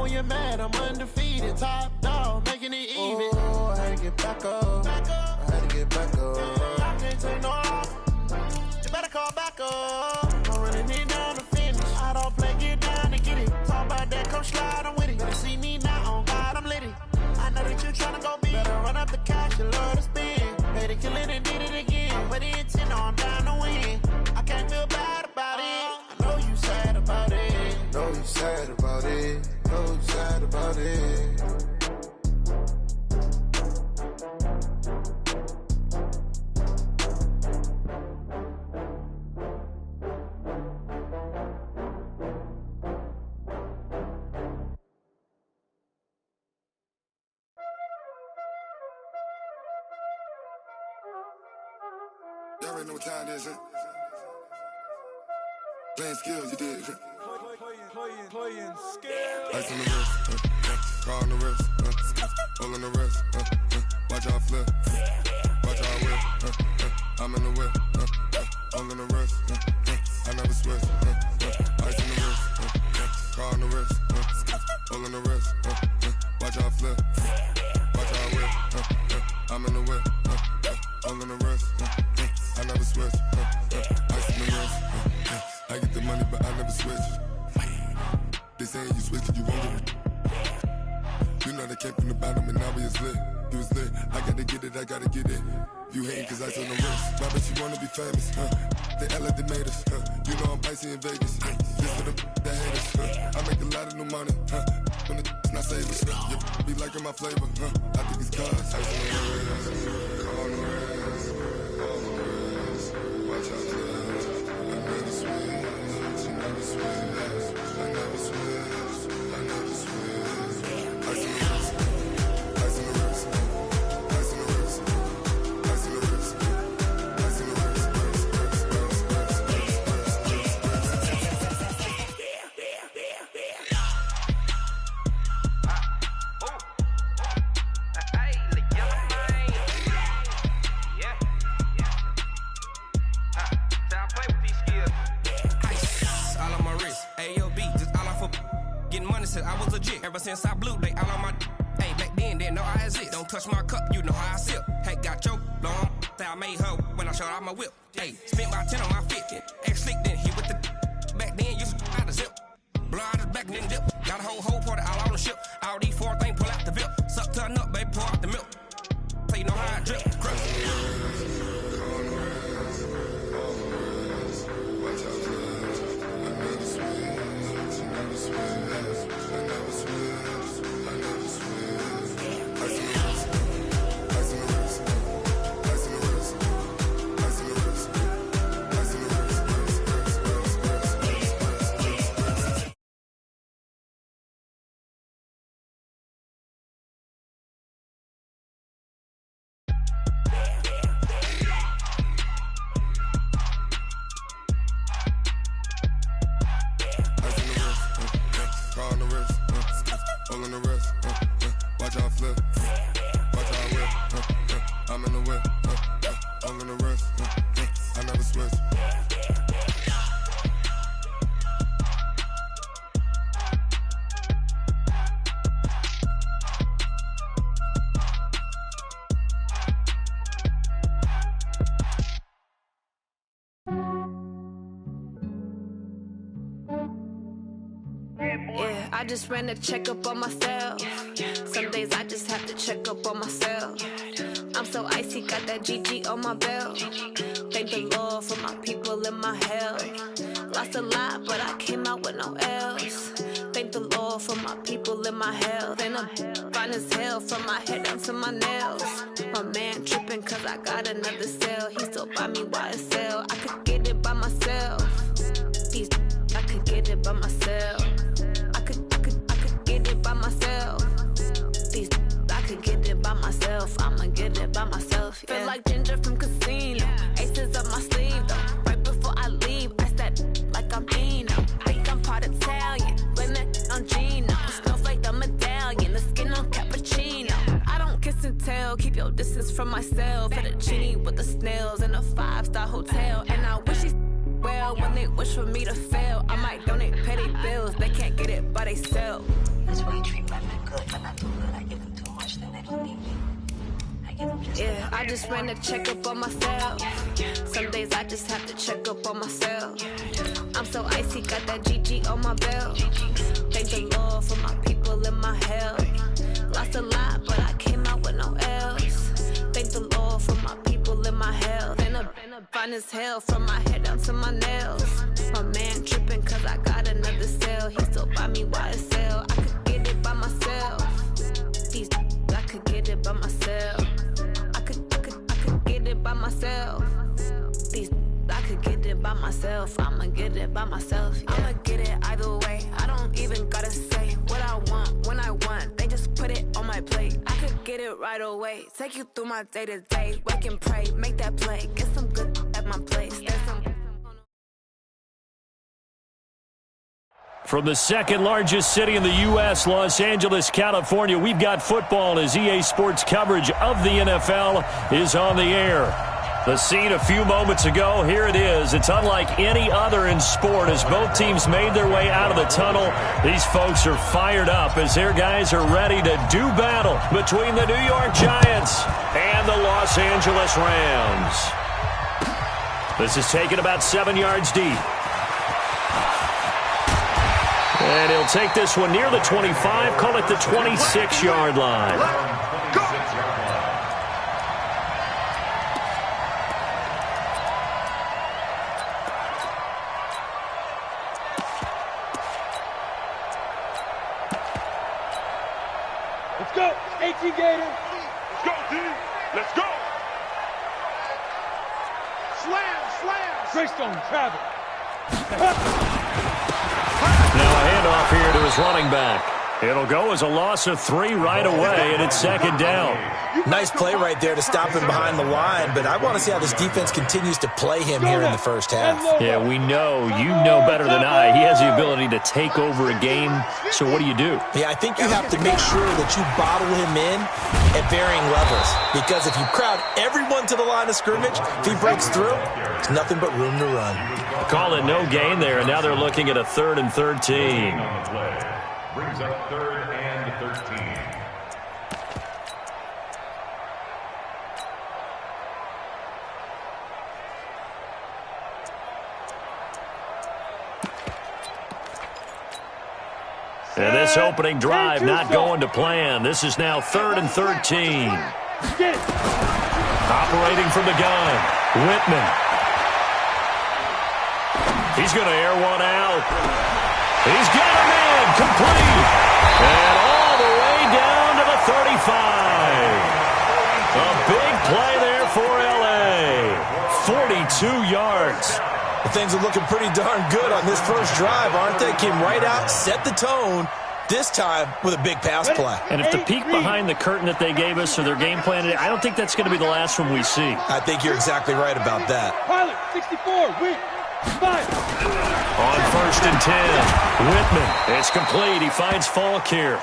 when you're mad, I'm undefeated. Top dog, making it even. Oh, I had to get back up. I had to get back up. I can't take no off. You better call back up. I'm running it down to finish. I don't play, get down to get it. Talk about that, come slide, I'm with it. Better see me now, on God, I'm litty. I know that you tryna go big. Better run up the cash, you love to spend. Pay to kill it and did it again. Put the intent on, I'm down to win. I can't feel bad about it. I know you sad about it. Know you sad about it. Know you sad about it. Y'all already know what time it is, huh? Playing skills, you did. Playing skills. Ice on the wrist, car on the wrist, hole in the wrist, watch out flip, watch out whip, I'm in the whip, hole in the wrist, I never switch, ice on the wrist, car on the wrist, hole in the wrist, watch out flip, watch out whip, I'm in the whip, hole in the wrist, I never switch, ice on the wrist, I get the money but I never switch. They saying you switch it, you won't get it. You know they came from the bottom and now we is lit. You was lit, I gotta get it, I gotta get it. You hating cause I told them wrist. Why bet you wanna be famous, They act like they made us, You know I'm icy in Vegas, This for the haters, I make a lot of new money, When the not savers, You be liking my flavor, I think it's cause ice on the wrist, car on the wrist, all the wrist. Watch out, I never switch, you never switch. I never switch, I never switch. Ice in the wrist, ice in the wrist, ice in the wrist, ice in the wrist, ice in the wrist, I was legit ever since I blew they all on my hey back then didn't know I exist. Don't touch my cup, you know how I sip. Hey, got your long that I made her when I showed out my whip. Hey, spent about 10 on my fit. Ex slick then hit with the back then used to out the zip. Blow out his back then dip. Got a whole party all on the ship. All these four things pull out the VIP. Suck turn up, baby, pour out the milk. So you know how I drip. Crush. Watch out, I never switch, I never switch. I never switch, I never switch. Ice in the wrist, ice in the wrist, ice in the wrist, ice in the wrist, ice in the wrist, car on the wrist, hole in the wrist, watch out flip, watch out whip, I'm in the whip, hole in the wrist, I never switch. Yeah, I just ran a checkup on myself. Some days I just have to check up on myself. I'm so icy, got that GG on my belt. Thank the Lord for my people and my health. Lost a lot, but I came out with no L's. Thank the Lord for my people and my health. And I'm fine as hell from my head down to my nails. My man tripping cause I got another cell. He still buy me YSL. I could get it by myself. These I could get it by myself. I could get it by myself. These I could get it by myself. I'ma get it by myself. Yeah. Feel like Ginger from Casino. Aces up my sleeve though. Right before I leave, I step like I'm Dino. Think I'm part Italian. Blame that on Gino. Snowflake the medallion. The skin on cappuccino. I don't kiss and tell. Keep your distance from myself. Fettuccine with the snails in a 5-star hotel. And I wish he's well when they wish for me to fail. I might donate, pay their bills. They can't get it by themselves. only treat women good, but not too good. I give them too much, then they don't need me. Yeah, I just ran a checkup on myself. Some days I just have to check up on myself. I'm so icy, got that GG on my belt. Thank the Lord for my people in my health. Lost a lot, but I came out with no else. Thank the Lord for my people in my health. Been a fine as hell from my head down to my nails. My man tripping cause I got another cell. He still buy me YSL. I could get it by myself. These I could get it by myself. I could get it by myself. These I could get it by myself. I'ma get it by myself. Yeah. I'ma get it either way. I don't even gotta say what I want when I want. They just put it on my plate. I could get it right away. Take you through my day to day. Wake and pray, make that play. Get some good at my place. There's some. From the second largest city in the U.S., Los Angeles, California, we've got football as EA Sports coverage of the NFL is on the air. The scene a few moments ago, here it is. It's unlike any other in sport as both teams made their way out of the tunnel. These folks are fired up as their guys are ready to do battle between the New York Giants and the Los Angeles Rams. This is taken about 7 yards deep. And he'll take this one near the 25, call it the 26-yard line. Go! Let's go, 18 Gator. Let's go, D. Let's go. Slam. Greystone, travel. Now a handoff here to his running back. It'll go as a loss of 3 right away, and it's second down. Nice play right there to stop him behind the line, but I want to see how this defense continues to play him here in the first half. Yeah, we know. You know better than I. He has the ability to take over a game, so what do you do? Yeah, I think you have to make sure that you bottle him in at varying levels, because if you crowd everyone to the line of scrimmage, if he breaks through, there's nothing but room to run. Call it no gain there, and now they're looking at a 3rd and 13. Brings up 3rd and 13. And this opening drive not going to plan. This is now 3rd and 13. Operating from the gun, Whitman. He's going to air one out. He's got him in, complete. And all the way down to the 35. A big play there for L.A. 42 yards. Well, things are looking pretty darn good on this first drive, aren't they? Came right out, set the tone, this time with a big pass play. And if the peek behind the curtain that they gave us or their game plan today, I don't think that's going to be the last one we see. I think you're exactly right about that. Pilot, 64, win. 5. On 1st and 10, Whitman. It's complete. He finds Falk here.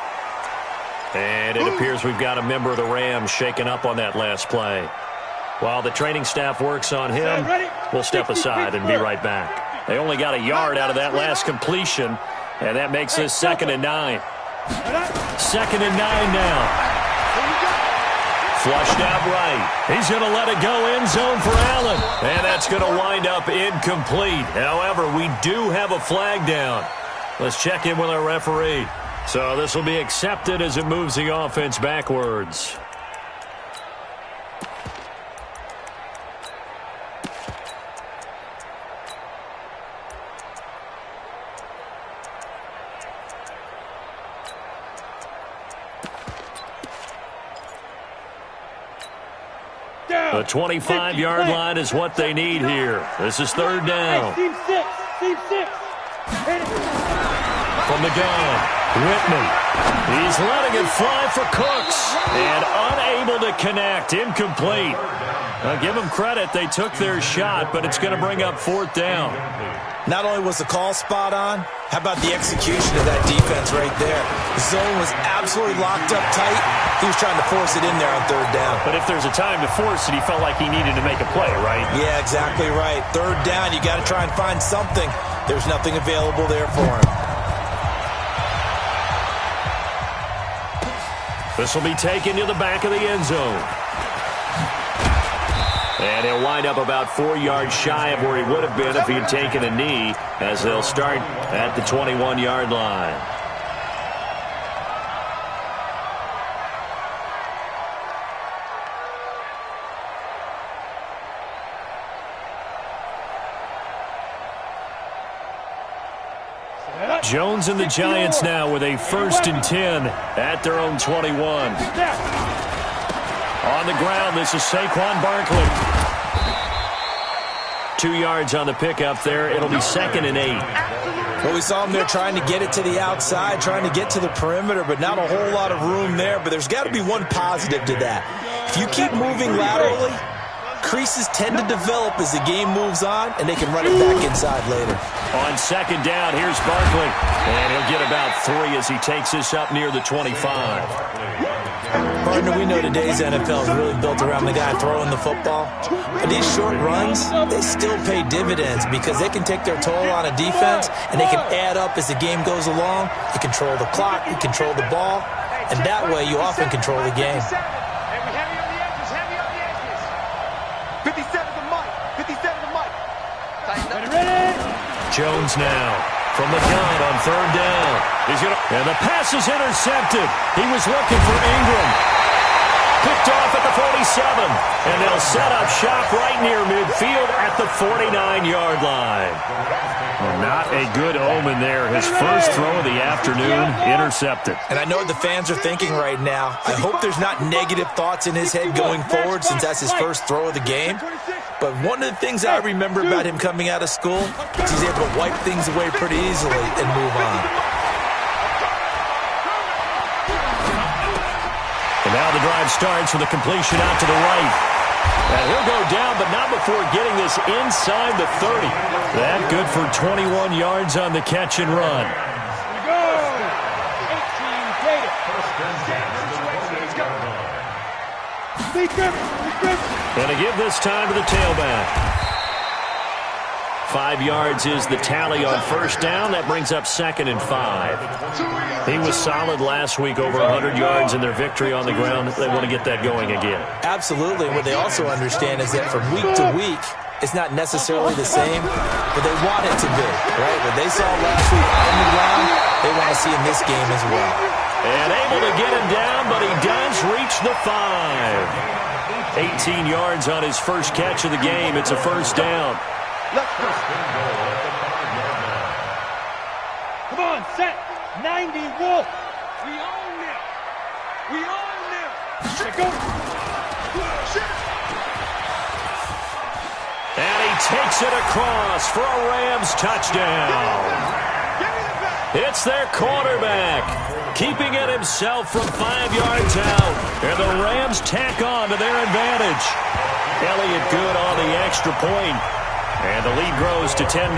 And it appears we've got a member of the Rams shaken up on that last play. While the training staff works on him, we'll step aside and be right back. They only got a yard out of that last completion, and that makes this 2nd and 9. 2nd and 9 now. Flushed out right. He's going to let it go end zone for Allen. And that's going to wind up incomplete. However, we do have a flag down. Let's check in with our referee. So this will be accepted as it moves the offense backwards. The 25-yard line is what they need here. This is 3rd down. Team 6. From the gun, Whitman. He's letting it fly for Cooks. And unable to connect. Incomplete. Now, give them credit. They took their shot, but it's going to bring up 4th down. Not only was the call spot on, how about the execution of that defense right there? The zone was absolutely locked up tight. He was trying to force it in there on 3rd down. But if there's a time to force it, he felt like he needed to make a play, right? Yeah, exactly right. 3rd down, you got to try and find something. There's nothing available there for him. This will be taken to the back of the end zone. And he'll wind up about 4 yards shy of where he would have been if he had taken a knee, as they'll start at the 21-yard line. Jones and the Giants now with a 1st and 10 at their own 21. On the ground, this is Saquon Barkley. 2 yards on the pickup there. It'll be 2nd and 8. Well, we saw him there trying to get it to the outside, trying to get to the perimeter, but not a whole lot of room there. But there's got to be one positive to that. If you keep moving laterally, creases tend to develop as the game moves on, and they can run it back inside later. On 2nd down, here's Barkley. And he'll get about 3 as he takes this up near the 25. Partner, we know today's NFL is really built around the guy throwing the football. But these short runs, they still pay dividends because they can take their toll on a defense, and they can add up as the game goes along. You control the clock, you control the ball, and that way you often control the game. Jones now from the gun on 3rd down. And the pass is intercepted. He was looking for Ingram. Picked off at the 47. And they'll set up shop right near midfield at the 49-yard line. Well, not a good omen there. His first throw of the afternoon intercepted. And I know what the fans are thinking right now. I hope there's not negative thoughts in his head going forward since that's his first throw of the game. But one of the things I remember about him coming out of school is he's able to wipe things away pretty easily and move on. And now the drive starts with a completion out to the right. And he'll go down, but not before getting this inside the 30. That good for 21 yards on the catch and run. Going to give this time to the tailback. 5 yards is the tally on 1st down. That brings up 2nd and 5. He was solid last week, over 100 yards in their victory on the ground. They want to get that going again. Absolutely. What they also understand is that from week to week, it's not necessarily the same, but they want it to be, right? What they saw last week on the ground, they want to see in this game as well. And able to get him down, but he does reach the 5. 18 yards on his first catch of the game. It's a 1st down. Come on, set. 90 Wolf. We own it. We own it. Go. And he takes it across for a Rams touchdown. It's their quarterback, keeping it himself from 5 yards out. And the Rams tack on to their advantage. Elliott good on the extra point. And the lead grows to 10-0.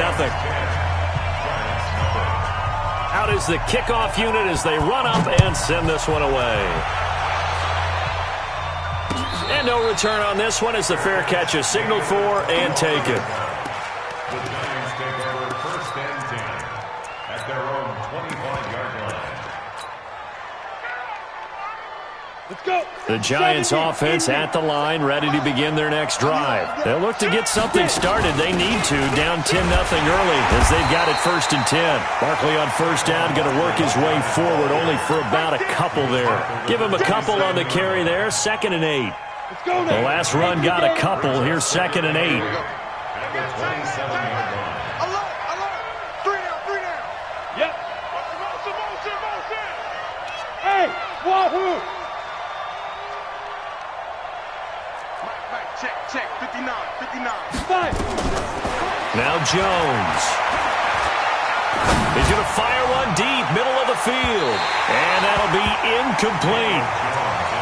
Out is the kickoff unit as they run up and send this one away. And no return on this one as the fair catch is signaled for and taken. The Giants take over 1st and 10 at their own 25-yard line. Let's go. The Giants offense at the line, ready to begin their next drive. They'll look to get something started. They need to, down 10-0 early as they've got it 1st and 10. Barkley on 1st down, going to work his way forward only for about a couple there. Give him a couple on the carry there, 2nd and 8. The last run got a couple. Here's 2nd and 8. At the 27-yard line. Yep. Hey, wahoo! Check, 59. 5. Now Jones. He's going to fire one deep, middle of the field. And that'll be incomplete.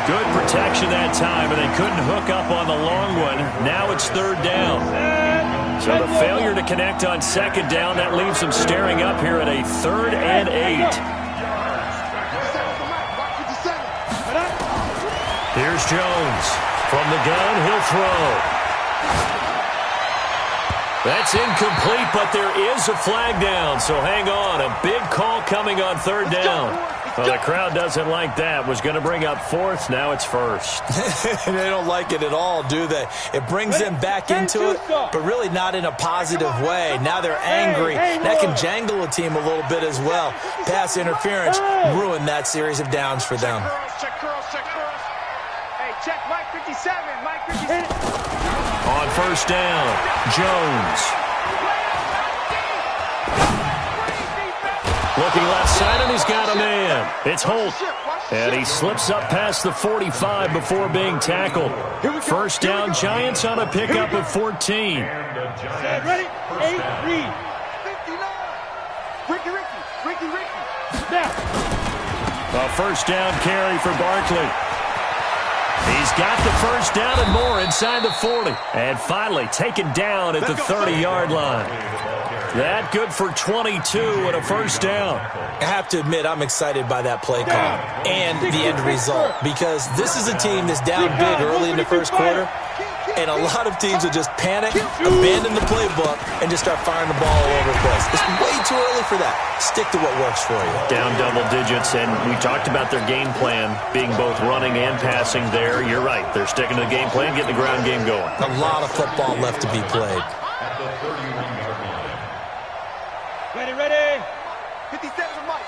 Good protection that time, and they couldn't hook up on the long one. Now it's 3rd down. So the failure to connect on 2nd down, that leaves them staring up here at a 3rd and 8. Here's Jones. From the gun, he'll throw. That's incomplete, but there is a flag down, so hang on. A big call coming on 3rd down. Well, the crowd doesn't like that. Was going to bring up fourth. Now it's first. They don't like it at all, do they? It brings them back into it, but really not in a positive way. Now they're angry. That can jangle a team a little bit as well. Pass interference ruined that series of downs for them. Check curls, check curls. Hey, check Mike 57, Mike 57. On first down, Jones. Looking left side, and he's got a man. It's Holt. And he slips up past the 45 before being tackled. First down, Giants on a pickup of 14. Ready? 8, read. 59. Ricky. Snap. A first down carry for Barkley. He's got the first down and more inside the 40. And finally taken down at the 30-yard line. That good for 22 and a first down. I have to admit, I'm excited by that play call and the end result, because this is a team that's down big early in the first quarter, and a lot of teams will just panic, abandon the playbook, and just start firing the ball all over the place. It's way too early for that. Stick to what works for you. Down double digits, and we talked about their game plan being both running and passing there. You're right. They're sticking to the game plan, getting the ground game going. A lot of football left to be played. Ready. 57 Mike.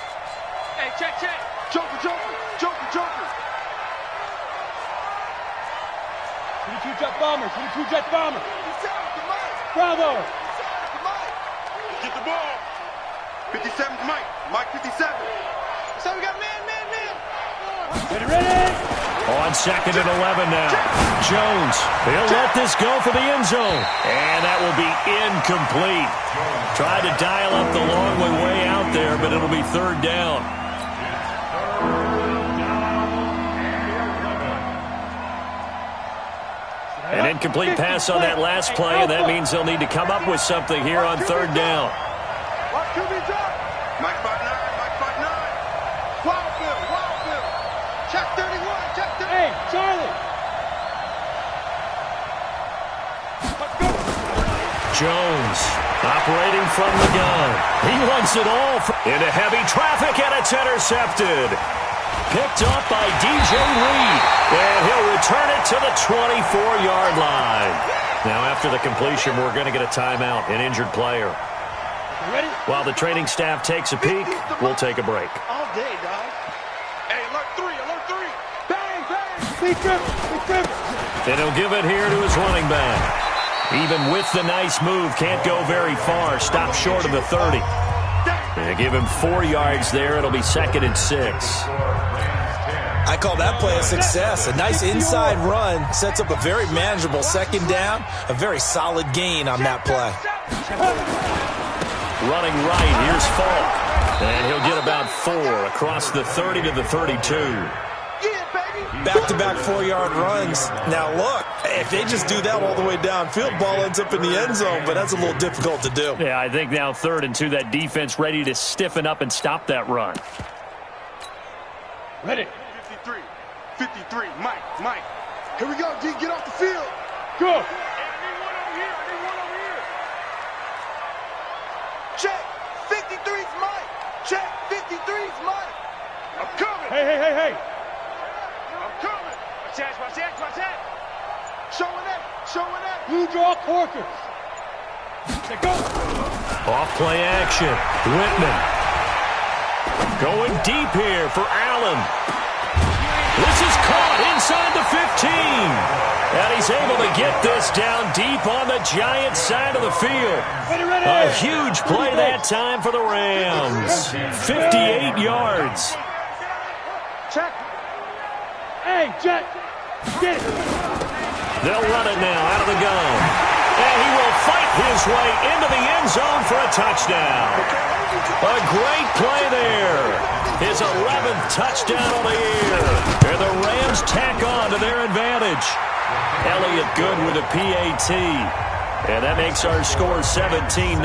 Hey, check. Joker. 22 jet bomber. Bravo. Get the ball. 57 Mike 57. So we got man. Ready. On second and 11 now. Jones. He'll let this go for the end zone. And that will be incomplete. Tried to dial up the long way out there, but it'll be third down. An incomplete pass on that last play, and that means they'll need to come up with something here on third down. Mike 59. Wildfield. Check 31. Hey, Charlie. Jones operating from the gun. He runs it all into heavy traffic, and it's intercepted. Picked up by DJ Reed, and he'll return it to the 24-yard line. Now, after the completion, we're going to get a timeout, an injured player. Ready? While the training staff takes a peek, we'll take a break. All day, dog. Hey, alert 3. Bang. Big trip. And he'll give it here to his running back. Even with the nice move, can't go very far. Stop short of the 30. And give him 4 yards there. It'll be 2nd and 6. I call that play a success. A nice inside run sets up a very manageable second down. A very solid gain on that play. Running right, here's Falk. And he'll get about 4 across the 30 to the 32. Back-to-back 4-yard runs. Now, look, if they just do that all the way downfield, ball ends up in the end zone, but that's a little difficult to do. Yeah, I think now 3rd and 2, that defense ready to stiffen up and stop that run. Ready. 53, Mike. Here we go, D, get off the field. Go. I need one over here. Check, 53's Mike. Check, 53's Mike. I'm coming. Hey. I'm coming. Watch that. Showing that. Blue draw Corkers. Go. Off play action. Whitman. Going deep here for Allen. This is caught inside the 15. And he's able to get this down deep on the Giants side of the field. Ready. A huge play that time for the Rams. 58 yards. Check. Hey, Jet. Get it. They'll run it now out of the gun. And he will fight his way into the end zone for a touchdown. A great play there. His 11th touchdown of the year. And the Rams tack on to their advantage. Elliott good with a PAT. And that makes our score 17-0.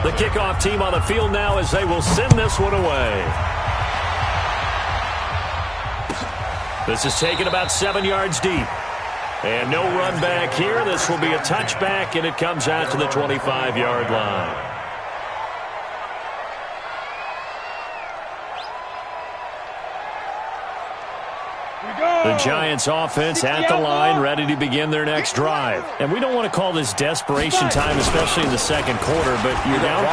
The kickoff team on the field now as they will send this one away. This is taken about 7 yards deep. And no run back here. This will be a touchback, and it comes out to the 25-yard line. The Giants offense at the line, ready to begin their next drive. And we don't want to call this desperation time, especially in the second quarter, but you're down.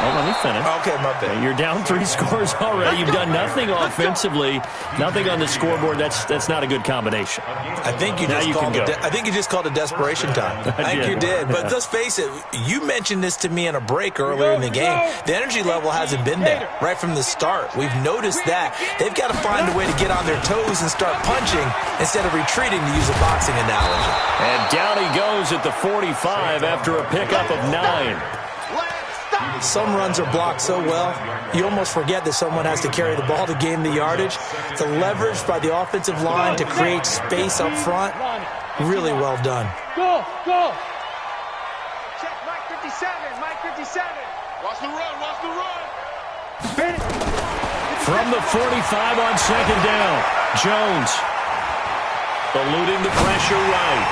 Let me finish. Okay, my bad. You're down 3 scores already. You've done nothing offensively, nothing on the scoreboard. That's not a good combination. I think you just called it desperation time. I think you did. But let's face it, you mentioned this to me in a break earlier in the game. The energy level hasn't been there right from the start. We've noticed that. They've got to find a way to get on their toes and start punching instead of retreating, to use a boxing analogy. And down he goes at the 45 after a pickup of 9. Some runs are blocked so well, you almost forget that someone has to carry the ball to gain the yardage. The leverage by the offensive line to create space up front, really well done. Go! Check Mike 57, Mike 57. Watch the run, watch the run. From the 45 on second down, Jones eluding the pressure right.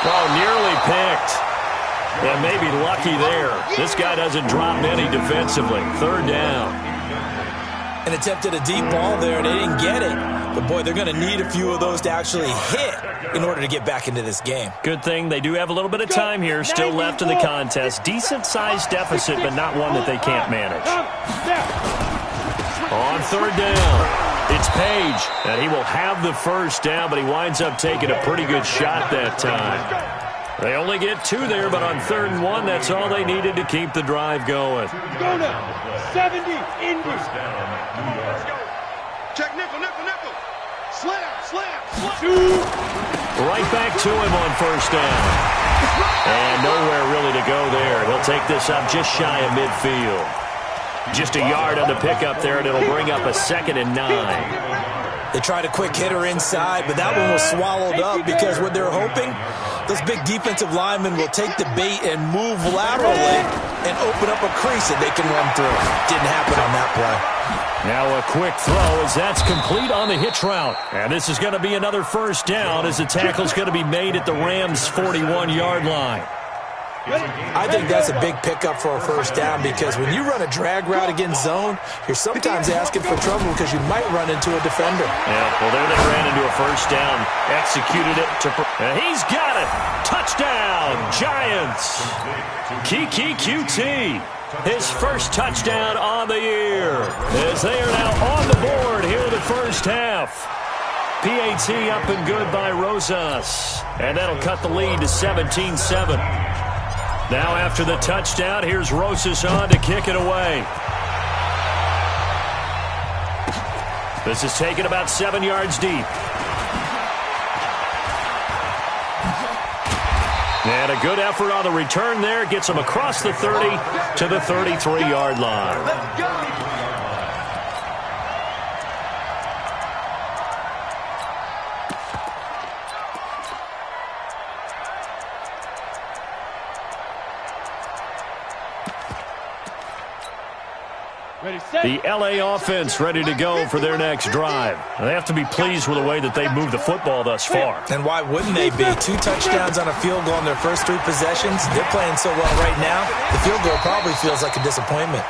Oh, nearly picked. Yeah, maybe lucky there. This guy doesn't drop any defensively. Third down. And attempted a deep ball there, and they didn't get it. But, boy, they're going to need a few of those to actually hit in order to get back into this game. Good thing they do have a little bit of time here still left in the contest. Decent-sized deficit, but not one that they can't manage. On third down, it's Page, and he will have the first down, but he winds up taking a pretty good shot that time. They only get 2 there, but on 3rd and 1, that's all they needed to keep the drive going. Go now. 70, Indy. Check nickel. Slam. 2. Right back to him on first down. And nowhere really to go there. He'll take this up just shy of midfield. Just a yard on the pickup there, and it'll bring up a 2nd and 9. They tried a quick hitter inside, but that one was swallowed up because what they're hoping, those big defensive linemen will take the bait and move laterally and open up a crease that they can run through. Didn't happen on that play. Now a quick throw as that's complete on the hitch route. And this is going to be another first down as the tackle's going to be made at the Rams' 41-yard line. I think that's a big pickup for a first down because when you run a drag route against zone, you're sometimes asking for trouble because you might run into a defender. Yeah, well, there they ran into a first down, executed it. And he's got it. Touchdown, Giants. Kiki QT, his first touchdown on the year as they are now on the board here in the first half. PAT up and good by Rosas, and that'll cut the lead to 17-7. Now after the touchdown, here's Rosas on to kick it away. This is taken about 7 yards deep. And a good effort on the return there. Gets him across the 30 to the 33-yard line. The L.A. offense ready to go for their next drive. They have to be pleased with the way that they've moved the football thus far. And why wouldn't they be? 2 touchdowns on a field goal in their first 3 possessions. They're playing so well right now, the field goal probably feels like a disappointment.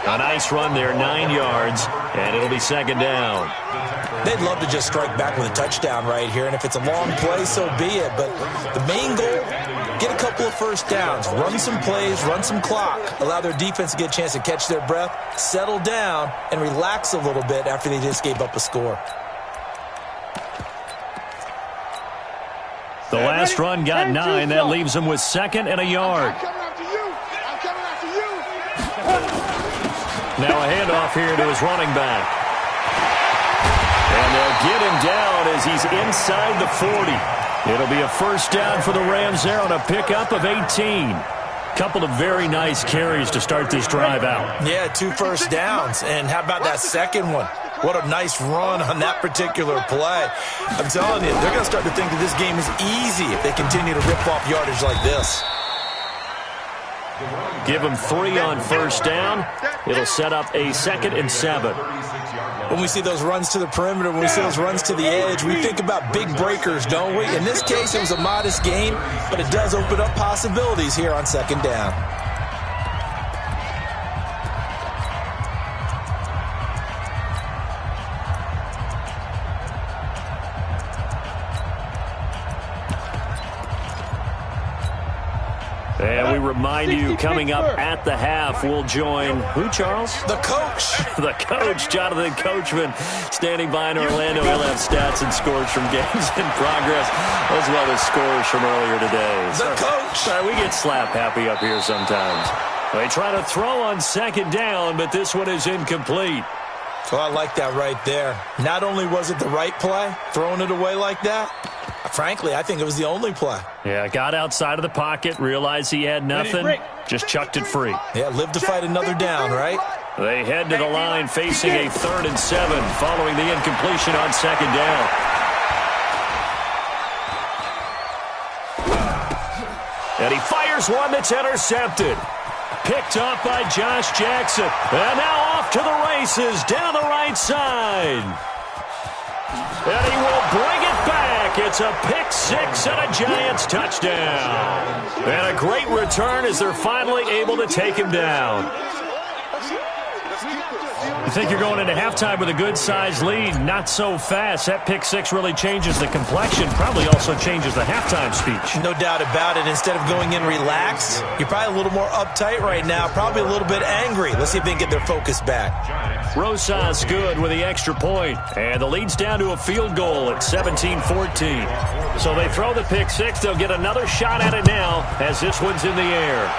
A nice run there, 9 yards, and it'll be second down. They'd love to just strike back with a touchdown right here, and if it's a long play, so be it. But the main goal, get a couple of first downs, run some plays, run some clock, allow their defense to get a chance to catch their breath, settle down, and relax a little bit after they just gave up a score. The last run got 9. That leaves them with 2nd and a yard. Now a handoff here to his running back. And they'll get him down as he's inside the 40. It'll be a first down for the Rams there on a pickup of 18. Couple of very nice carries to start this drive out. Yeah, 2 first downs. And how about that second one? What a nice run on that particular play. I'm telling you, they're going to start to think that this game is easy if they continue to rip off yardage like this. Give them 3 on first down. It'll set up a 2nd and 7. When we see those runs to the perimeter, when we see those runs to the edge, we think about big breakers, don't we? In this case, it was a modest gain, but it does open up possibilities here on second down. remind you, coming up at the half, we'll join who, Charles? The coach. The coach, Jonathan Coachman, standing by in Orlando. He'll have stats and scores from games in progress, as well as scores from earlier today. The coach. Sorry, we get slap happy up here sometimes. They try to throw on second down, but this one is incomplete. So I like that right there. Not only was it the right play, throwing it away like that, frankly, I think it was the only play. Yeah, got outside of the pocket, realized he had nothing, just chucked it free. Yeah, live to fight another down, right? They head to the line facing a 3rd and 7 following the incompletion on second down. And he fires one that's intercepted. Picked up by Josh Jackson. And now off to the races down the right side. And he will bring it back. It's a pick 6 and a Giants touchdown. And a great return as they're finally able to take him down. You think you're going into halftime with a good-sized lead. Not so fast. That pick 6 really changes the complexion. Probably also changes the halftime speech. No doubt about it. Instead of going in relaxed, you're probably a little more uptight right now. Probably a little bit angry. Let's see if they can get their focus back. Rosas good with the extra point. And the lead's down to a field goal at 17-14. So they throw the pick 6. They'll get another shot at it now as this one's in the air.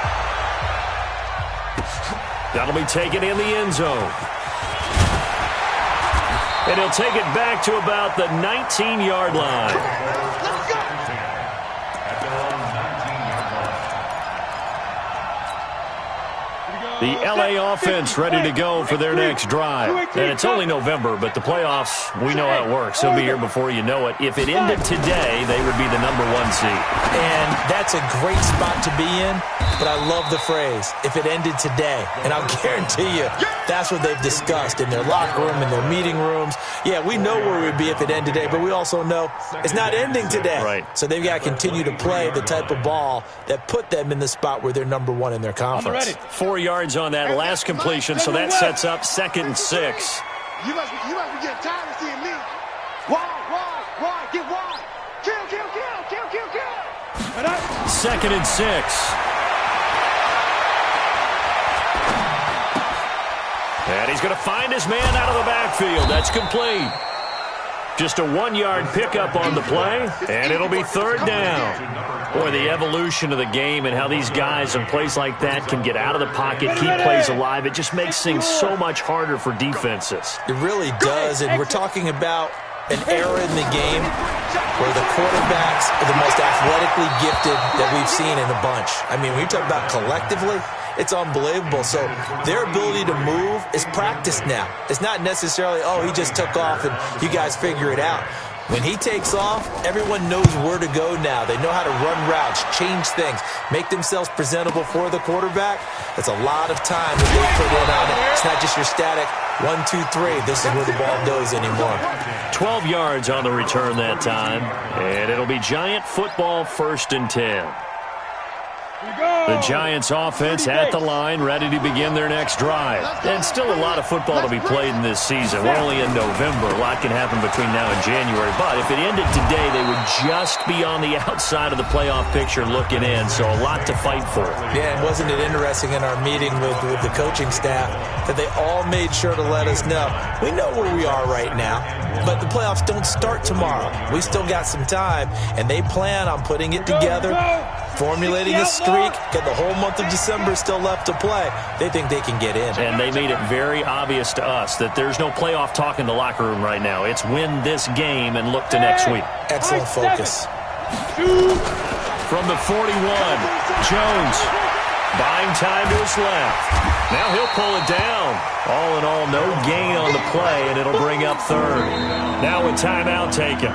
That'll be taken in the end zone. And he'll take it back to about the 19-yard line. The LA offense ready to go for their next drive. And it's only November, but the playoffs, we know how it works. They'll be here before you know it. If it ended today, they would be the #1 seed. And that's a great spot to be in, but I love the phrase, if it ended today. And I'll guarantee you, that's what they've discussed in their locker room, in their meeting rooms. Yeah, we know where we'd be if it ended today, but we also know it's not ending today. Right. So they've got to continue to play the type of ball that put them in the spot where they're #1 in their conference. 4 yards on that last completion, so that sets up 2nd and 6. You must be getting tired of seeing me. Wide, get wide. Kill. 2nd and 6. And he's going to find his man out of the backfield. That's complete. Just a 1-yard pickup on the play, and it'll be 3rd down. Boy, the evolution of the game and how these guys in plays like that can get out of the pocket, keep plays alive, it just makes things so much harder for defenses. It really does, and we're talking about an era in the game where the quarterbacks are the most athletically gifted that we've seen in a bunch. I mean, when you talk about collectively, it's unbelievable. So their ability to move is practiced now. It's not necessarily, oh, he just took off and you guys figure it out. When he takes off, everyone knows where to go now. They know how to run routes, change things, make themselves presentable for the quarterback. That's a lot of time that they put in on it. It's not just your static 1, 2, 3. This is where the ball goes anymore. 12 yards on the return that time, and it'll be Giant football 1st and 10. The Giants offense at the line, ready to begin their next drive. And still a lot of football to be played in this season. We're only in November. A lot can happen between now and January. But if it ended today, they would just be on the outside of the playoff picture looking in. So a lot to fight for. Yeah, and wasn't it interesting in our meeting with the coaching staff that they all made sure to let us know. We know where we are right now, but the playoffs don't start tomorrow. We still got some time, and they plan on putting it together, formulating a streak, got the whole month of December still left to play. They think they can get in. And they made it very obvious to us that there's no playoff talk in the locker room right now. It's win this game and look to next week. Excellent focus. From the 41, Jones buying time to his left. Now he'll pull it down. All in all, no gain on the play, and it'll bring up 3rd. Now a timeout taken.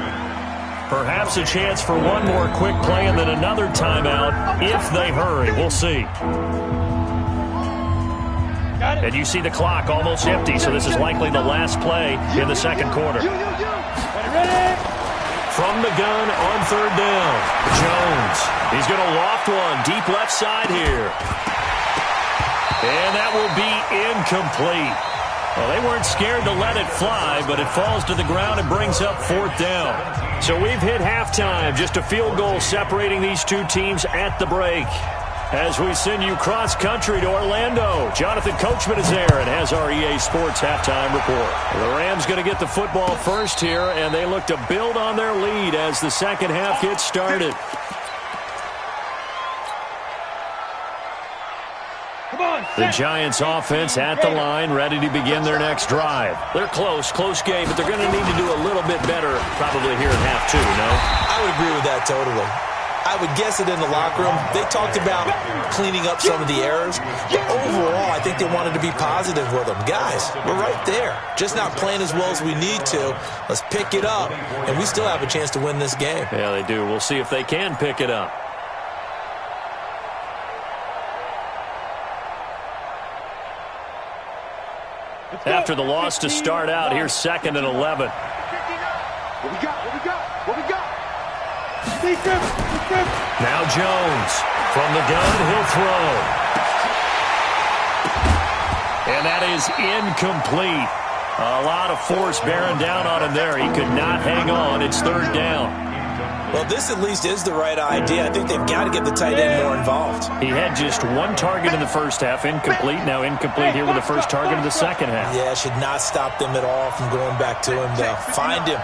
Perhaps a chance for one more quick play and then another timeout if they hurry. We'll see. And you see the clock almost empty, so this is likely the last play in the 2nd quarter. From the gun on 3rd down, Jones. He's going to loft one deep left side here. And that will be incomplete. Well, they weren't scared to let it fly, but it falls to the ground and brings up 4th down. So we've hit halftime. Just a field goal separating these two teams at the break. As we send you cross-country to Orlando, Jonathan Coachman is there and has our EA Sports halftime report. The Rams going to get the football first here, and they look to build on their lead as the second half gets started. The Giants offense at the line, ready to begin their next drive. They're close game, but they're going to need to do a little bit better probably here in half two, no? I would agree with that totally. I would guess it in the locker room. They talked about cleaning up some of the errors, but overall, I think they wanted to be positive with them. Guys, we're right there. Just not playing as well as we need to. Let's pick it up, and we still have a chance to win this game. Yeah, they do. We'll see if they can pick it up. After the loss to start out, here's 2nd and 11. What we got? Now Jones from the gun, he'll throw. And that is incomplete. A lot of force bearing down on him there. He could not hang on. It's 3rd down. Well, this at least is the right idea. I think they've got to get the tight end more involved. He had just 1 target in the first half, incomplete. Now incomplete here with the first target of the second half. Yeah, should not stop them at all from going back to him, though. Find him.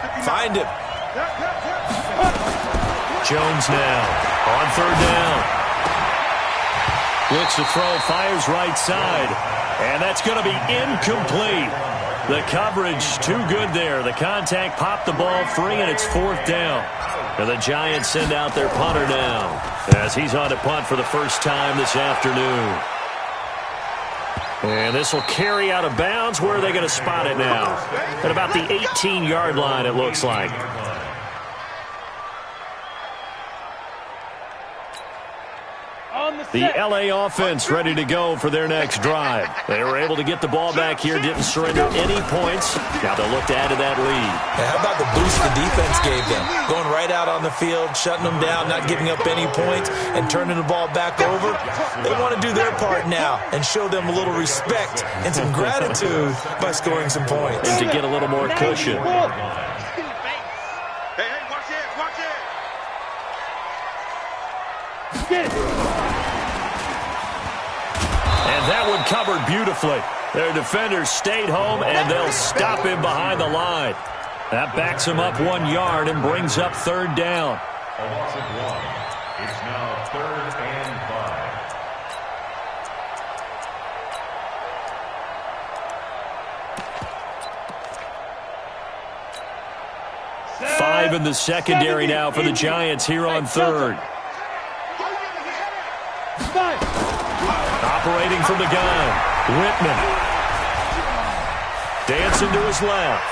Jones now on 3rd down. Looks to throw, fires right side. And that's going to be incomplete. The coverage too good there. The contact popped the ball free, and it's 4th down. And the Giants send out their punter now as he's on to punt for the first time this afternoon. And this will carry out of bounds. Where are they going to spot it now? At about the 18-yard line, it looks like. The L.A. offense ready to go for their next drive. They were able to get the ball back here, didn't surrender any points. Now they'll look to add to that lead. Yeah, how about the boost the defense gave them? Going right out on the field, shutting them down, not giving up any points, and turning the ball back over. They want to do their part now and show them a little respect and some gratitude by scoring some points. And to get a little more cushion. That one covered beautifully. Their defenders stayed home, and they'll stop him behind the line. That backs him up 1 yard and brings up 3rd down. A loss of 1. It's now 3rd and 5. 5 in the secondary now for the Giants here on 3rd. Operating from the gun, Whitman. Dancing to his left.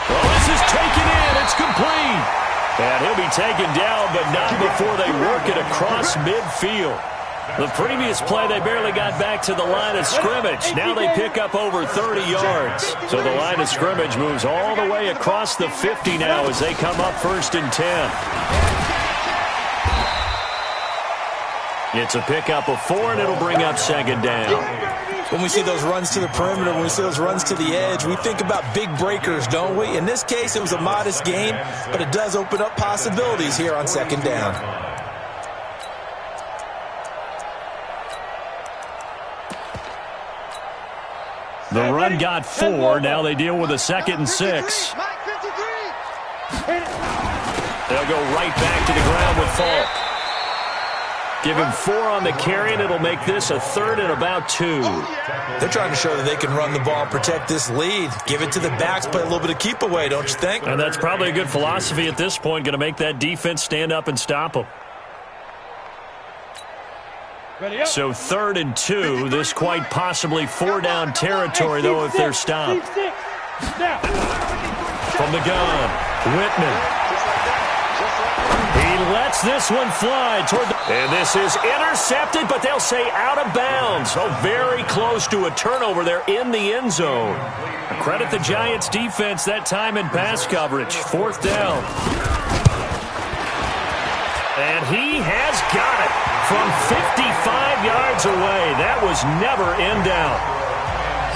Well, this is taken in. It's complete. And he'll be taken down, but not before they work it across midfield. The previous play, they barely got back to the line of scrimmage. Now they pick up over 30 yards. So the line of scrimmage moves all the way across the 50 now as they come up 1st and 10. It's a pickup of 4, and it'll bring up 2nd down. When we see those runs to the perimeter, when we see those runs to the edge, we think about big breakers, don't we? In this case, it was a modest gain, but it does open up possibilities here on 2nd down. The run got 4. Now they deal with a 2nd and 6. They'll go right back to the ground with Falk. Give him 4 on the carry, and it'll make this a 3rd and about 2. They're trying to show that they can run the ball and protect this lead. Give it to the backs, play a little bit of keep away, don't you think? And that's probably a good philosophy at this point, going to make that defense stand up and stop them. So 3rd and 2, this quite possibly 4-down territory, though, if they're stopped. From the gun, Whitman. He lets this one fly toward the... And this is intercepted, but they'll say out of bounds. Oh, very close to a turnover there in the end zone. Credit the Giants' defense that time in pass coverage. 4th down. And he has got it from 55 yards away. That was never in doubt.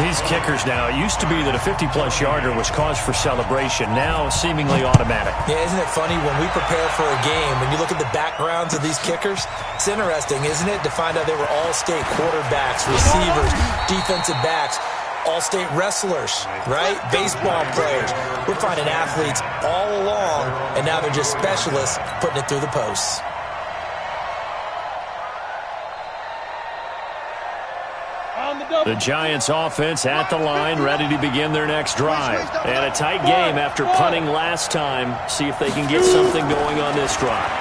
These kickers now, it used to be that a 50-plus yarder was cause for celebration. Now, seemingly automatic. Yeah, isn't it funny when we prepare for a game, when you look at the backgrounds of these kickers, it's interesting, isn't it, to find out they were all-state quarterbacks, receivers, defensive backs, all-state wrestlers, right? Baseball players. We're finding athletes all along, and now they're just specialists putting it through the posts. The Giants offense at the line, ready to begin their next drive. And a tight game after punting last time. See if they can get something going on this drive.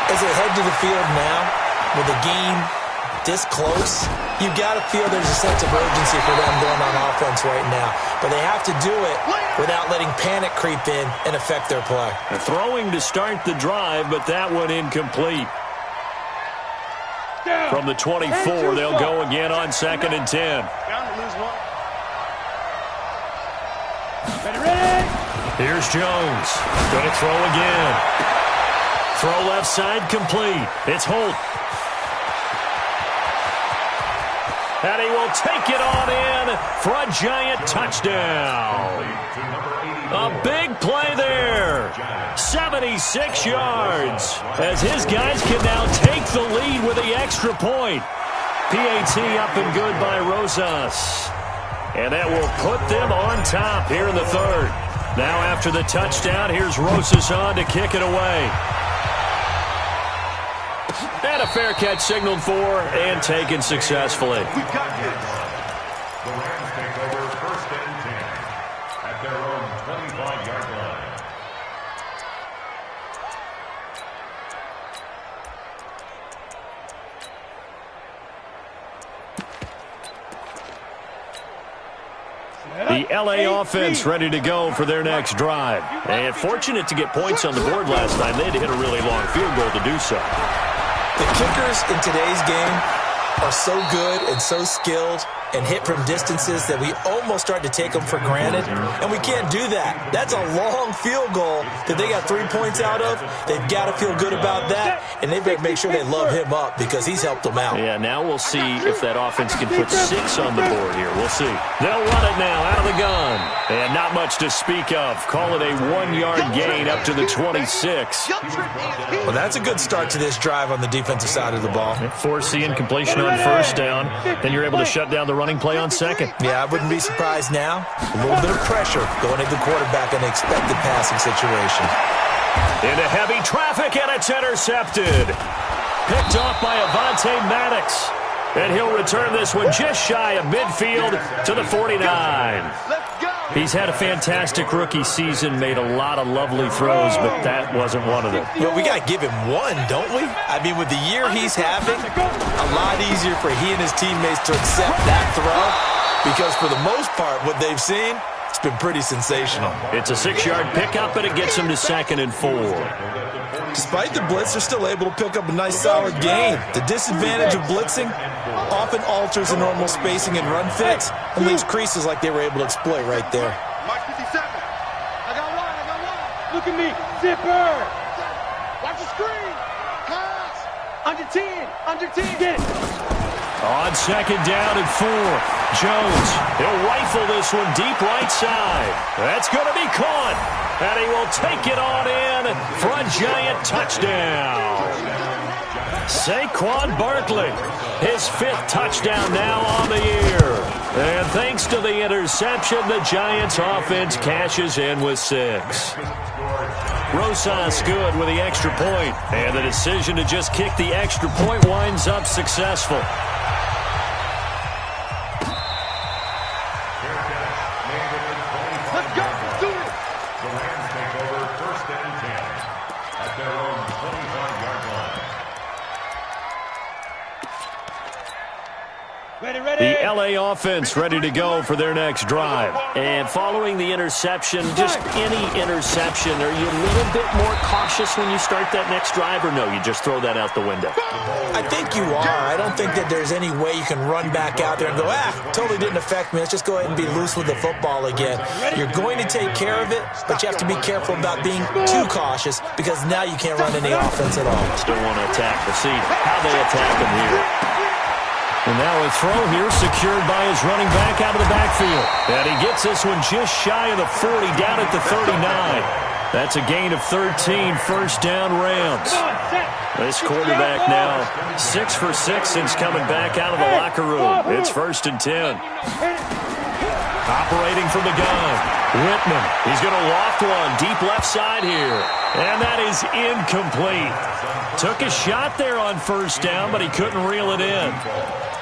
As they head to the field now, with the game this close, you've got to feel there's a sense of urgency for them going on offense right now. But they have to do it without letting panic creep in and affect their play. Throwing to start the drive, but that one incomplete. From the 24, they'll go again on 2nd and 10. Here's Jones. Going to throw again. Throw left side complete. It's Holt. And he will take it on in for a Giant touchdown. A big play there. 76 yards. As his guys can now take the lead with the extra point. PAT up and good by Rosas. And that will put them on top here in the third. Now after the touchdown, here's Rosas on to kick it away. And a fair catch signaled for and taken successfully. The Rams take over 1st and 10 at their own 25-yard line. The LA offense ready to go for their next drive. And fortunate to get points on the board last time. They had to hit a really long field goal to do so. The kickers in today's game are so good and so skilled and hit from distances that we almost start to take them for granted, and we can't do that. That's a long field goal that they got 3 points out of. They've got to feel good about that, and they better make sure they love him up because he's helped them out. Yeah, now we'll see if that offense can put 6 on the board here. We'll see. They'll run it now out of the gun, and not much to speak of. Call it a 1-yard gain up to the 26. Well, that's a good start to this drive on the defensive side of the ball. Force the incompletion on 1st down, then you're able to shut down the running play on 2nd. Yeah, I wouldn't be surprised now. A little bit of pressure going into the quarterback in an expected passing situation. Into heavy traffic, and it's intercepted. Picked off by Avonte Maddox. And he'll return this one just shy of midfield to the 49. He's had a fantastic rookie season, made a lot of lovely throws, but that wasn't one of them. Well, we got to give him one, don't we? I mean, with the year he's having, a lot easier for he and his teammates to accept that throw because for the most part, what they've seen, it's been pretty sensational. It's a 6-yard pickup, and it gets him to 2nd and 4. Despite the blitz, they're still able to pick up a nice solid gain. The disadvantage of blitzing often alters the normal spacing and run fits and leaves creases like they were able to exploit right there. Mark 57. I got one. Look at me. Zipper. Watch the screen. Pass. Under 10. Under 10. Get it. On 2nd down and 4. Jones, he'll rifle this one deep right side. That's going to be caught. And he will take it on in for a Giant touchdown. Saquon Barkley, his 5th touchdown now on the year. And thanks to the interception, the Giants offense cashes in with 6. Rosas good with the extra point. And the decision to just kick the extra point winds up successful. Let's go. Let's do it. The Rams take over 1st and 10 at their own 25-yard line. The LA offense ready to go for their next drive. And following the interception, just any interception, are you a little bit more cautious when you start that next drive, or no, you just throw that out the window? I think you are. I don't think that there's any way you can run back out there and go, totally didn't affect me. Let's just go ahead and be loose with the football again. You're going to take care of it, but you have to be careful about being too cautious because now you can't run any offense at all. Still want to attack. We'll see how they attack them here. And now a throw here secured by his running back out of the backfield. And he gets this one just shy of the 40, down at the 39. That's a gain of 13, first down Rams. This quarterback now 6 for 6 since coming back out of the locker room. It's 1st and 10. Operating from the gun, Whitman. He's going to loft one deep left side here. And that is incomplete. Took a shot there on 1st down, but he couldn't reel it in.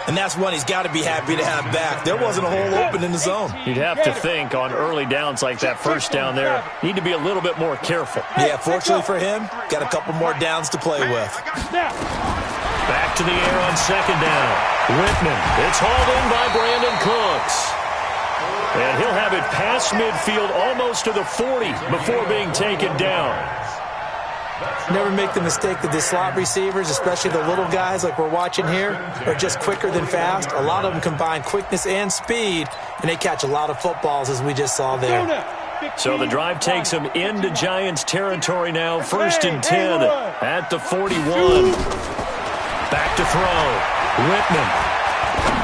And that's one he's got to be happy to have back. There wasn't a hole open in the zone. You'd have to think on early downs like that 1st down there, need to be a little bit more careful. Yeah, fortunately for him, got a couple more downs to play with. Back to the air on 2nd down. Whitman. It's hauled in by Brandon Cooks. And he'll have it past midfield almost to the 40 before being taken down. Never make the mistake that the slot receivers, especially the little guys like we're watching here, are just quicker than fast. A lot of them combine quickness and speed, and they catch a lot of footballs, as we just saw there. So the drive takes him into Giants territory now. 1st and 10 at the 41. Back to throw. Whitman.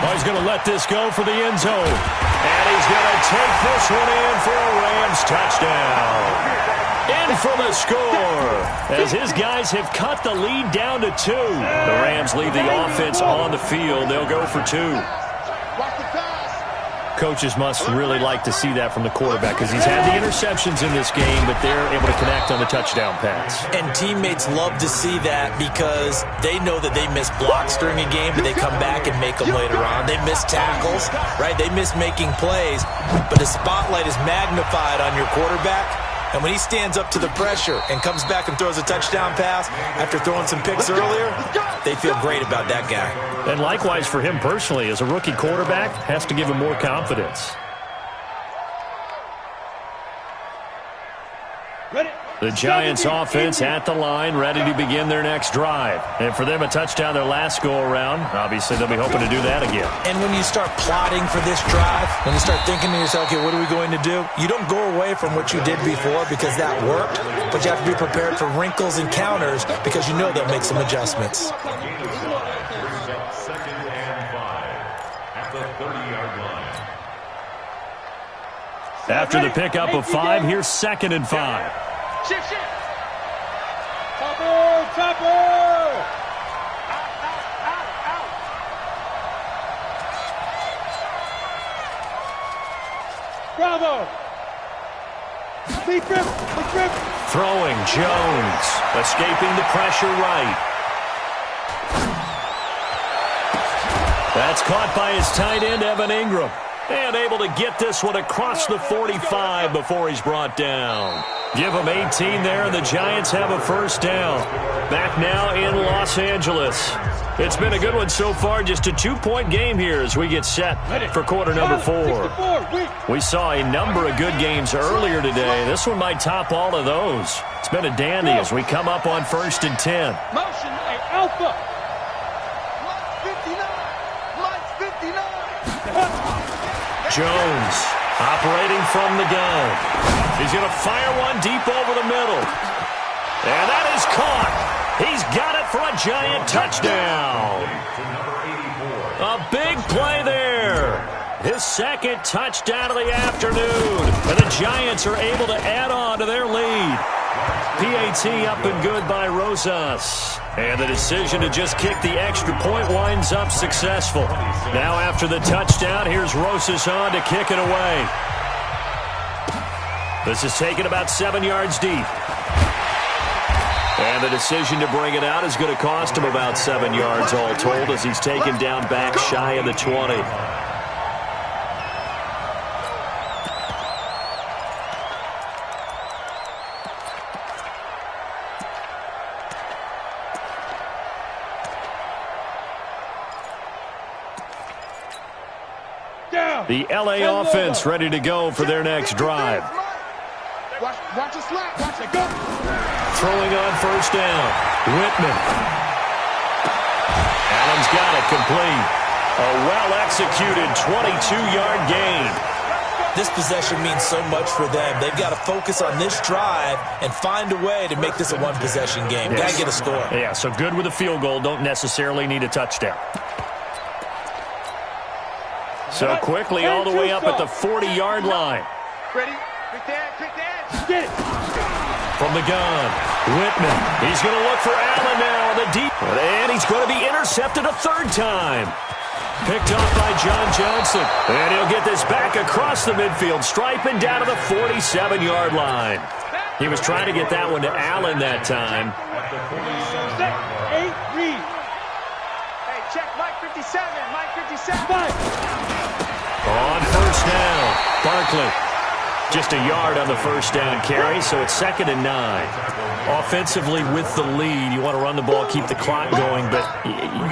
Oh, he's going to let this go for the end zone. And he's going to take this one in for a Rams touchdown. In for the score, as his guys have cut the lead down to 2. The Rams leave the offense on the field. They'll go for 2. Coaches must really like to see that from the quarterback because he's had the interceptions in this game, but they're able to connect on the touchdown pass. And teammates love to see that because they know that they miss blocks during a game, but they come back and make them later on. They miss tackles, right? They miss making plays, but the spotlight is magnified on your quarterback. And when he stands up to the pressure and comes back and throws a touchdown pass after throwing some picks earlier, they feel great about that guy. And likewise for him personally, as a rookie quarterback, has to give him more confidence. The Giants offense at the line, ready to begin their next drive. And for them, a touchdown their last go-around. Obviously, they'll be hoping to do that again. And when you start plotting for this drive, when you start thinking to yourself, okay, what are we going to do? You don't go away from what you did before because that worked, but you have to be prepared for wrinkles and counters because you know they'll make some adjustments. 2nd and 5 at the 30-yard line. After the pickup of 5, here's 2nd and 5. Shift. Topper. Bravo. Big grip. Throwing, Jones. Escaping the pressure right. That's caught by his tight end, Evan Ingram. And able to get this one across the 45 before he's brought down. Give him 18 there, and the Giants have a 1st down. Back now in Los Angeles. It's been a good one so far, just a 2-point game here as we get set for quarter number 4. We saw a number of good games earlier today. This one might top all of those. It's been a dandy as we come up on 1st and 10. Motion, alpha. Jones operating from the gun. He's going to fire one deep over the middle. And that is caught. He's got it for a Giant touchdown. A big play there. His 2nd touchdown of the afternoon. And the Giants are able to add on to their lead. PAT up and good by Rosas. And the decision to just kick the extra point winds up successful. Now after the touchdown, here's Rosas on to kick it away. This is taken about 7 yards deep. And the decision to bring it out is going to cost him about 7 yards all told as he's taken down back shy of the 20. The LA offense ready to go for their next drive. Watch it slap. Watch it go. Throwing on 1st down. Whitman. Allen's got it complete. A well-executed 22-yard gain. This possession means so much for them. They've got to focus on this drive and find a way to make this a one-possession game. Yes. Got to get a score. Yeah, so good with a field goal. Don't necessarily need a touchdown. So quickly all the way up at the 40-yard line. Ready? Quick dance, quick dance. Get it. From the gun, Whitman. He's going to look for Allen now on the deep. And he's going to be intercepted a third time. Picked off by John Johnson. And he'll get this back across the midfield stripe and down to the 47-yard line. He was trying to get that one to Allen that time. 8, read. Hey, check Mike 57, Mike 57. On first down, Barkley. Just a yard on the first down carry, so it's 2nd and 9. Offensively with the lead, you want to run the ball, keep the clock going, but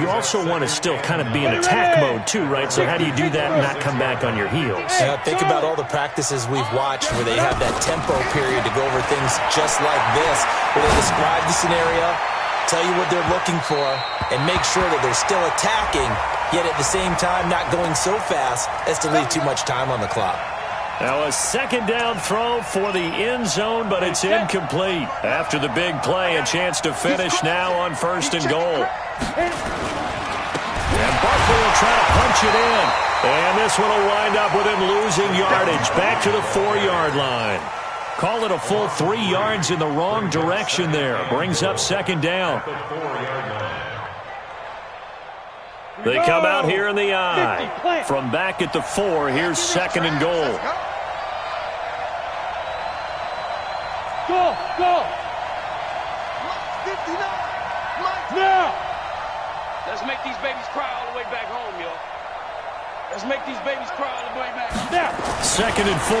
you also want to still kind of be in attack mode too, right? So how do you do that and not come back on your heels? Yeah, think about all the practices we've watched where they have that tempo period to go over things just like this, where they describe the scenario, tell you what they're looking for, and make sure that they're still attacking, yet at the same time not going so fast as to leave too much time on the clock. Now a second down throw for the end zone, but it's incomplete. After the big play, a chance to finish now on 1st and goal. And Barkley will try to punch it in. And this one will wind up with him losing yardage back to the 4-yard line. Call it a full 3 yards in the wrong direction there. Brings up 2nd down. They come out here in the I. From back at the 4, here's 2nd and goal. Go, go. 59, Mike. Now. Let's make these babies cry all the way back home, yo. Let's make these babies cry all the way back. Now. 2nd and 4.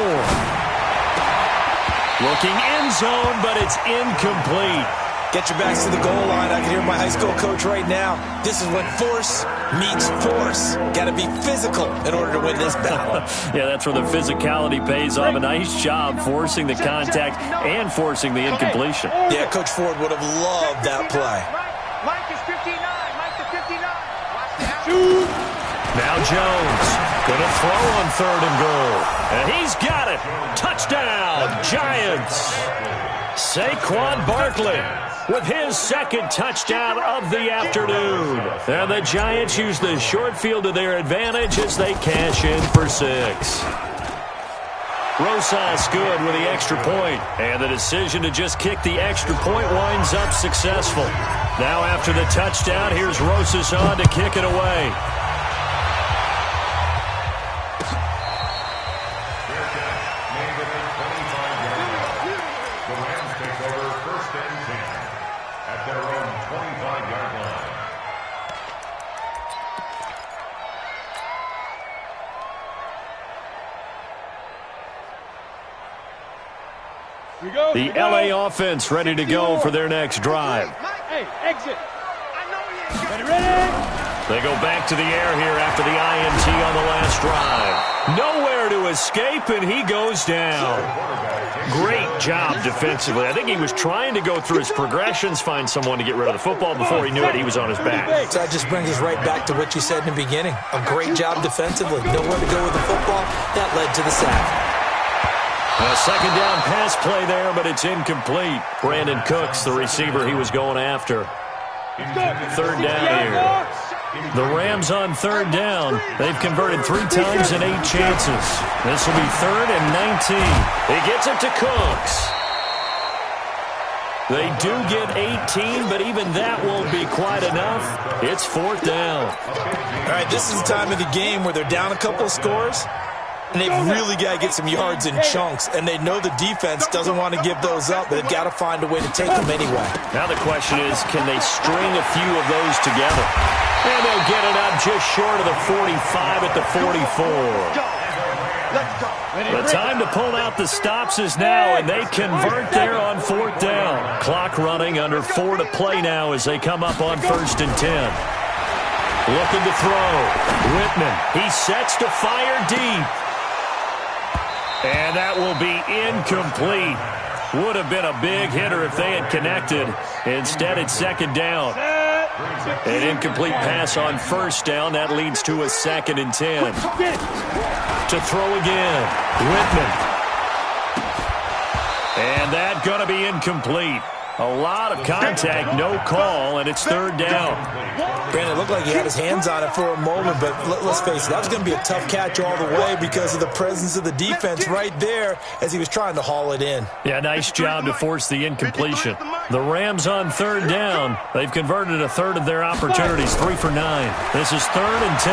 Looking end zone, but it's incomplete. Get your backs to the goal line. I can hear my high school coach right now. This is when force meets force. Got to be physical in order to win this battle. Yeah, that's where the physicality pays off. A nice job forcing the contact and forcing the incompletion. Yeah, Coach Ford would have loved that play. Mike is 59. Mike is 59. Watch the Now Jones going to throw on 3rd and goal. And he's got it. Touchdown, Giants. Saquon Barkley with his 2nd touchdown of the afternoon. And the Giants use the short field to their advantage as they cash in for 6. Rosas good with the extra point. And the decision to just kick the extra point winds up successful. Now after the touchdown, here's Rosas on to kick it away. The LA offense ready to go for their next drive. Hey, exit. Ready? They go back to the air here after the INT on the last drive. Nowhere to escape, and he goes down. Great job defensively. I think he was trying to go through his progressions, find someone to get rid of the football. Before he knew it, he was on his back. So that just brings us right back to what you said in the beginning. A great job defensively. Nowhere to go with the football. That led to the sack. A second down pass play there, but it's incomplete. Brandon Cooks, the receiver he was going after. 3rd down here. The Rams on 3rd down. They've converted 3 times in 8 chances. This will be 3rd and 19. He gets it to Cooks. They do get 18, but even that won't be quite enough. It's 4th down. All right, this is the time of the game where they're down a couple of scores. And they've really got to get some yards in chunks. And they know the defense doesn't want to give those up. They've got to find a way to take them anyway. Now the question is, can they string a few of those together? And they'll get it up just short of the 45 at the 44. The time to pull out the stops is now, and they convert there on 4th down. Clock running, under 4 to play now as they come up on 1st and 10. Looking to throw. Whitman, he sets to fire deep. And that will be incomplete. Would have been a big hitter if they had connected. Instead, it's 2nd down. An incomplete pass on 1st down. That leads to a 2nd and 10. To throw again. Whitman. And that going to be incomplete. A lot of contact, no call, and it's third down. Brandon, it looked like he had his hands on it for a moment, but let's face it, that was going to be a tough catch all the way because of the presence of the defense right there as he was trying to haul it in. Yeah, nice job to force the incompletion. The Rams on third down. They've converted a third of their opportunities, 3 for 9. This is 3rd and 10.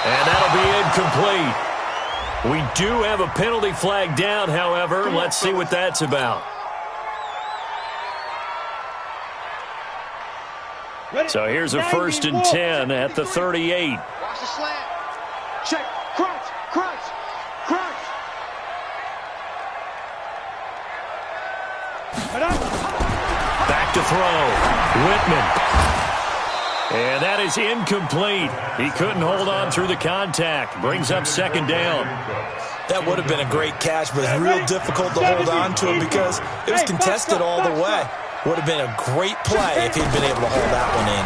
And that'll be incomplete. We do have a penalty flag down, however. Let's see what that's about. So here's a 1st and 10 at the 38. Watch the slant. Check. Crunch. Crunch. Crunch. Back to throw. Whitman. And that is incomplete. He couldn't hold on through the contact. Brings up 2nd down. That would have been a great catch, but it's real difficult to hold on to it because it was contested all the way. Would have been a great play if he'd been able to hold that one in.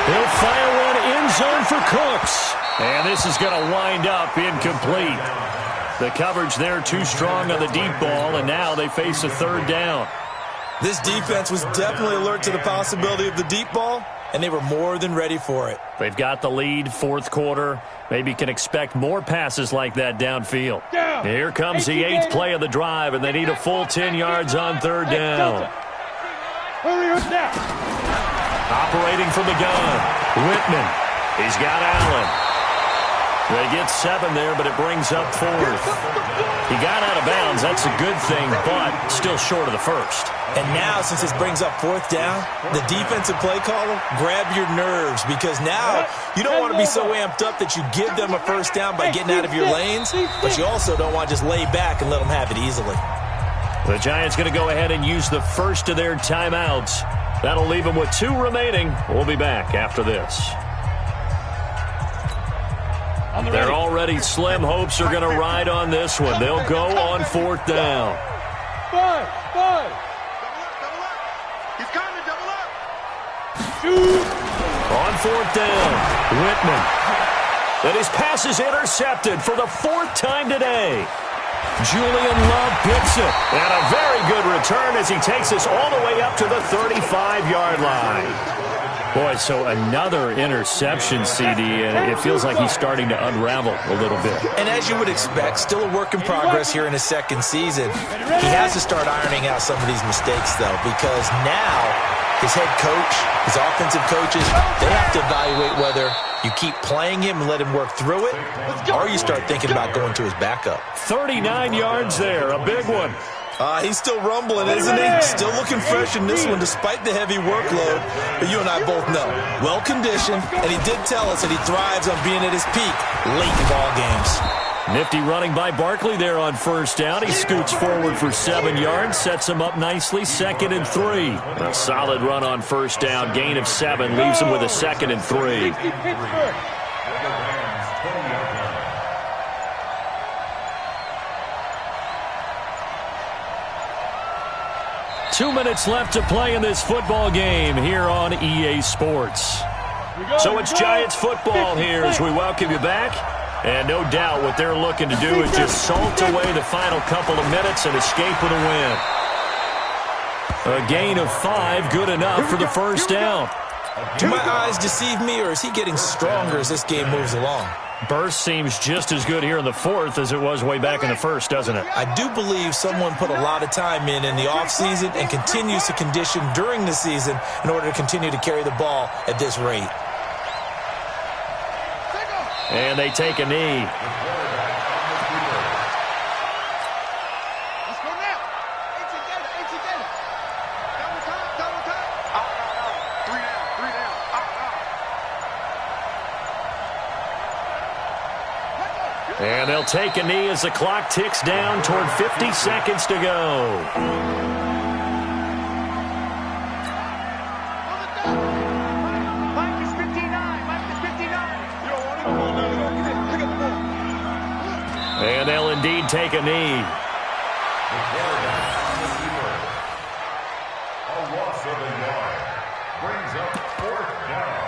He'll fire one end zone for Cooks. And this is going to wind up incomplete. The coverage there too strong on the deep ball, and now they face a 3rd down. This defense was definitely alert to the possibility of the deep ball, and they were more than ready for it. They've got the lead, 4th quarter. Maybe can expect more passes like that downfield. Here comes the 8th play of the drive, and they need a full 10 yards on 3rd down. Operating from the gun, Whitman. He's got Allen. They get 7 there, but it brings up 4th. He got out of bounds. That's a good thing, but still short of the 1st. And now, since this brings up 4th down, the defensive play caller, grab your nerves because now you don't want to be so amped up that you give them a 1st down by getting out of your lanes, but you also don't want to just lay back and let them have it easily. The Giants going to go ahead and use the first of their timeouts. That'll leave them with 2 remaining. We'll be back after this. Their already slim hopes are going to ride on this one. They'll go on 4th down. Five. Double up. He's coming, double up. Shoot. On 4th down, Whitman. And his pass is intercepted for the 4th time today. Julian Love picks it. And a very good return as he takes us all the way up to the 35-yard line. Boy, so another interception, CD, and it feels like he's starting to unravel a little bit. And as you would expect, still a work in progress here in his 2nd season. He has to start ironing out some of these mistakes, though, because now his head coach, his offensive coaches, they have to evaluate whether you keep playing him and let him work through it, or you start thinking about going to his backup. 39 yards there, a big one. He's still rumbling, isn't he? Still looking fresh in this one despite the heavy workload. But you and I both know, well-conditioned, and he did tell us that he thrives on being at his peak late in ball games. Nifty running by Barkley there on 1st down. He scoots forward for 7 yards, sets him up nicely, 2nd and 3. A solid run on 1st down, gain of 7, leaves him with a 2nd and 3. 2 minutes left to play in this football game here on EA Sports. So it's Giants football here as we welcome you back. And no doubt what they're looking to do is just salt away the final couple of minutes and escape with a win. A gain of 5, good enough for the 1st down. Do my eyes deceive me, or is he getting stronger as this game moves along? Burst seems just as good here in the 4th as it was way back in the 1st, doesn't it? I do believe someone put a lot of time in the offseason and continues to condition during the season in order to continue to carry the ball at this rate. And they take a knee. And they'll take a knee as the clock ticks down toward 50 seconds to go. And they'll indeed take a knee. A loss of a yard brings up 4th down.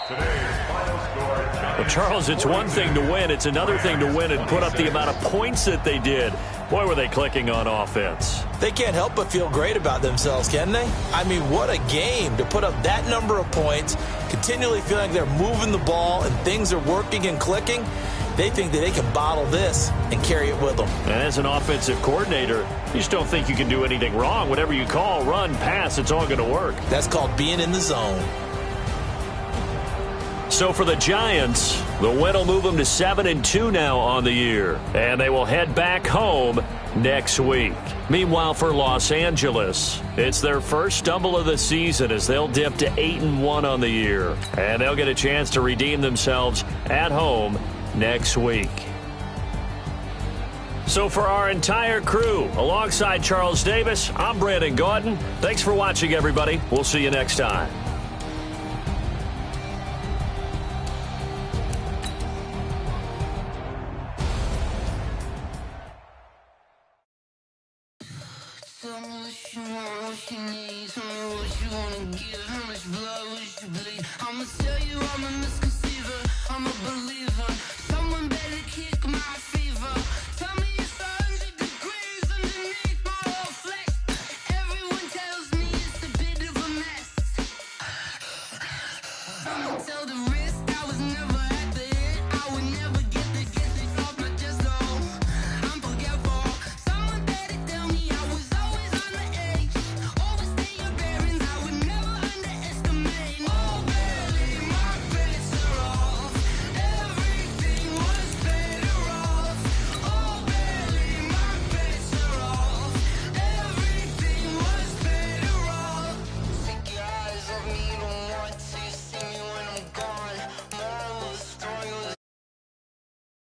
Today's Well, Charles, it's one thing to win. It's another thing to win and put up the amount of points that they did. Boy, were they clicking on offense. They can't help but feel great about themselves, can they? I mean, what a game to put up that number of points, continually feeling like they're moving the ball and things are working and clicking. They think that they can bottle this and carry it with them. And as an offensive coordinator, you just don't think you can do anything wrong. Whatever you call, run, pass, it's all going to work. That's called being in the zone. So for the Giants, the win will move them to 7-2 now on the year. And they will head back home next week. Meanwhile, for Los Angeles, it's their first stumble of the season as they'll dip to 8-1 on the year. And they'll get a chance to redeem themselves at home next week. So for our entire crew, alongside Charles Davis, I'm Brandon Gaudin. Thanks for watching, everybody. We'll see you next time. Tell me what you want, what you need, tell me what you wanna give me.